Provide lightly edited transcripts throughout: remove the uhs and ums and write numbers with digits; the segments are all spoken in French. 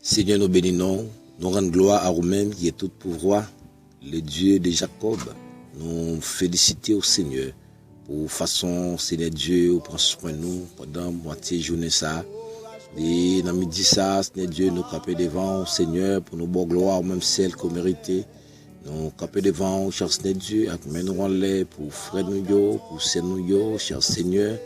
Seigneur, nous bénissons, nous rendons gloire à vous-même qui est tout pouvoir, le Dieu de Jacob. Nous félicitons au Seigneur pour façon, Seigneur Dieu, prend soin de nous pendant moitié journée ça. Et dans midi ça, Seigneur Dieu, nous camper devant au Seigneur pour nous bonne gloire, même celle qu'on méritait. Nous camper devant, cher Seigneur Dieu, avec nous rendons pour frère nous, pour sœur nous, cher Seigneur.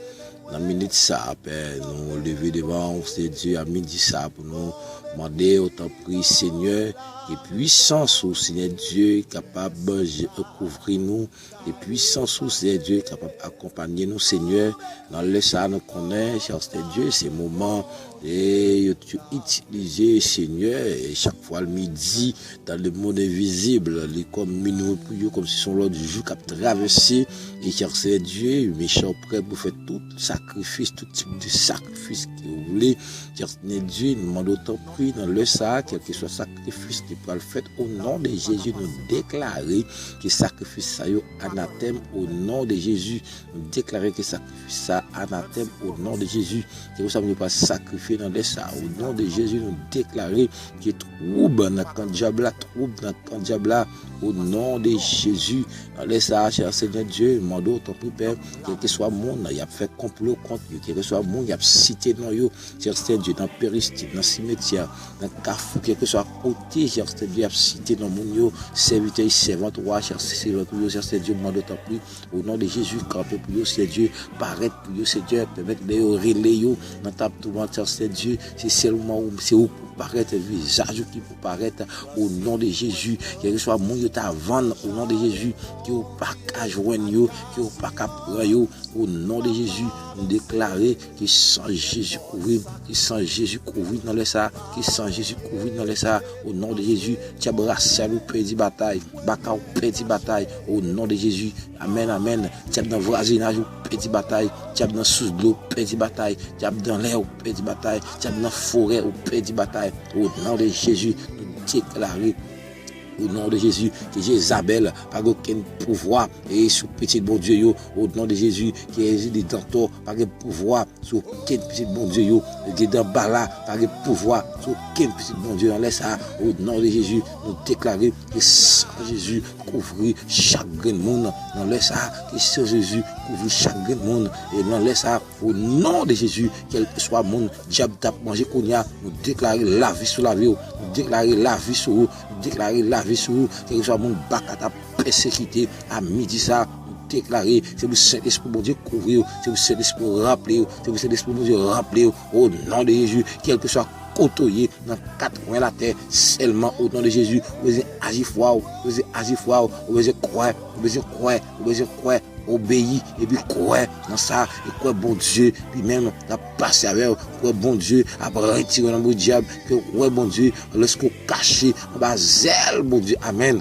Dans minute ça, Père, nous lever devant, Seigneur Dieu, à midi ça, pour nous demander autant prix, Seigneur, et puissance au Seigneur Dieu, capable de couvrir nous, et puissance au Seigneur Dieu, capable d'accompagner nous, Seigneur, dans le ça, nous connaissons, cher Seigneur Dieu, ces moments, et tu utilises, Seigneur, et chaque fois le midi, dans le monde invisible, les comme minuit, comme si son l'autre jour qui a traversé, et cher Seigneur Dieu, méchant prêt pour faire tout sacrifice, tout type de sacrifice que vous voulez, cher Seigneur Dieu, nous demandons autant prix dans le ça, quel que soit sacrifice qui peut le faire, au nom de Jésus, nous déclarer que sacrifice ça yo anathème au nom de Jésus, nous déclarer que sacrifice ça anathème au nom de Jésus, que ça ne pas sacrifier dans le ça, au nom de Jésus, nous déclarer que trouble dans le diable, trouble dans le diable, au nom de Jésus, dans le ça, cher Seigneur Dieu, demandons autant prix, Père, quel que soit monde, il a fait complot contre eux, quel que soit monde, il a cité dans eux, cher Seigneur Dieu, dans péristique, dans cimetière, dans carrefour, quel que soit côté, cher Seigneur Dieu, a cité dans mon yo, serviteur, servante, roi, cher Seigneur Dieu, demande autant plus, au nom de Jésus, camper pour eux, Seigneur Dieu, paraître pour eux, Seigneur Dieu, permettre de relayer dans ta tourmente, cher Seigneur Dieu, c'est seulement où, c'est où pour paraître, visage qui pour paraître, au nom de Jésus, quel que soit mon yo ta vendre, au nom de Jésus, qui ou pas qu'à joindre yo, qui ou pas qu'à prendre yo, au nom de Jésus, nous déclarer que sans Jésus couvrir, que sans Jésus couvrir dans les ça, que sans Jésus couvrir dans les ça, au nom de Jésus, tu as brassé ou perdu bataille, baka ou perdu bataille, au nom de Jésus, amen, amen, tu as dans voisinage ou perdu bataille, tu as dans sous de l'eau perdu bataille, tu as dans l'air ou perdu bataille, tu as dans la forêt ou perdu bataille, au nom de Jésus, nous déclarer au nom de Jésus, que Jézabel pas aucun pouvoir et sous petit bon Dieu yo, au nom de Jésus, qui réside dans toi, pas aucun pouvoir sur aucun petit bon Dieu yo, qui dans Bala, pas aucun pouvoir sur aucun petit bon Dieu, on laisse ça, au nom de Jésus, nous déclarer que sans Jésus couvrir chaque monde, on laisse ça, que sans Jésus couvrir chaque monde, et on laisse ça, au nom de Jésus, quel que soit monde, diable t'a mangé kounya, nous déclarer la vie sur la vie, nous déclarer la vie sur vous, déclarer la vie sur vous, quel que soit mon bac à ta persécuté, à midi ça, déclarer, c'est le Saint-Esprit bon Dieu couvrir, c'est le Saint-Esprit rappeler, c'est le Saint-Esprit bon Dieu rappeler, au nom de Jésus, quel que soit côtoyé dans quatre coins de la terre, seulement au nom de Jésus, vous avez agi foi, vous avez agi foi, vous avez croire, vous avez croire, vous avez croire, obéir et puis croire dans ça et croire bon Dieu puis même la passer avec croire bon Dieu après retirer dans le diable que croire bon Dieu lorsqu'on caché en bas zèle bon Dieu amen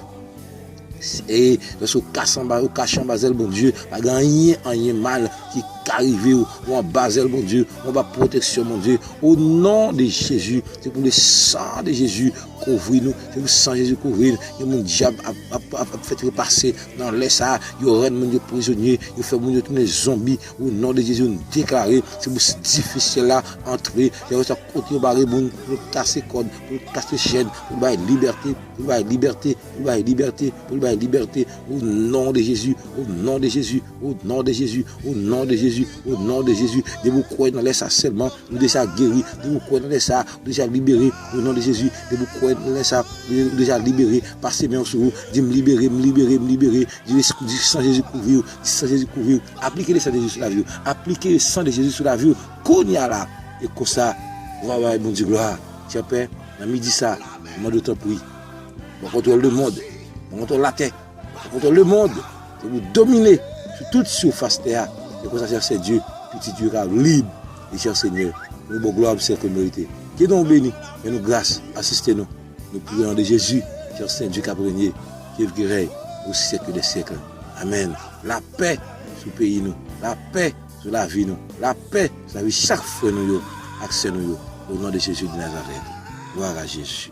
et lorsqu'on cache en bas zèle bon Dieu pas rien mal qui arrive ou en bas zèle bon Dieu on va protection mon Dieu au nom de Jésus c'est pour le sang de Jésus couvrir nous c'est pour le sang de Jésus couvrir et mon diable a fait repasser dans les ça il rend mon Dieu prisonnier il fait mon Dieu tous les zombies au nom de Jésus nous déclarer c'est pour difficile là entrer il ça côté barrer pour casser code pour casser chaîne pour bailler liberté pour bailler liberté pour bailler liberté pour bailler liberté au nom de Jésus au nom de Jésus au nom de Jésus au nom de Jésus au nom de Jésus de vous croire dans les ça seulement nous déjà guéri de vous croire dans les ça déjà libéré au nom de Jésus de vous croire dans les ça déjà libéré passez bien sur vous dit me libérer dit sans Jésus couvrir sans Jésus couvrir appliquez le sang de Jésus sur la vie appliquez le sang de Jésus sur la vie qu'on y a là et comme ça voilà bon Dieu gloire cher Père dans midi ça moi de temps prix on contrôle le monde on contrôle la terre on contrôle le monde c'est vous dominer sur toute surface terre et comme ça c'est Dieu petit Dieu libre et cher Seigneur nous bon gloire c'est que mérité qui nous béni et nous grâce assistez-nous nous prions de Jésus cher Saint Dieu qui a régné qui règne au siècle des siècles amen la paix sur le pays nous la paix sur la vie nous la paix sur la vie chaque fois nous accès nous au nom de Jésus de Nazareth gloire à Jésus.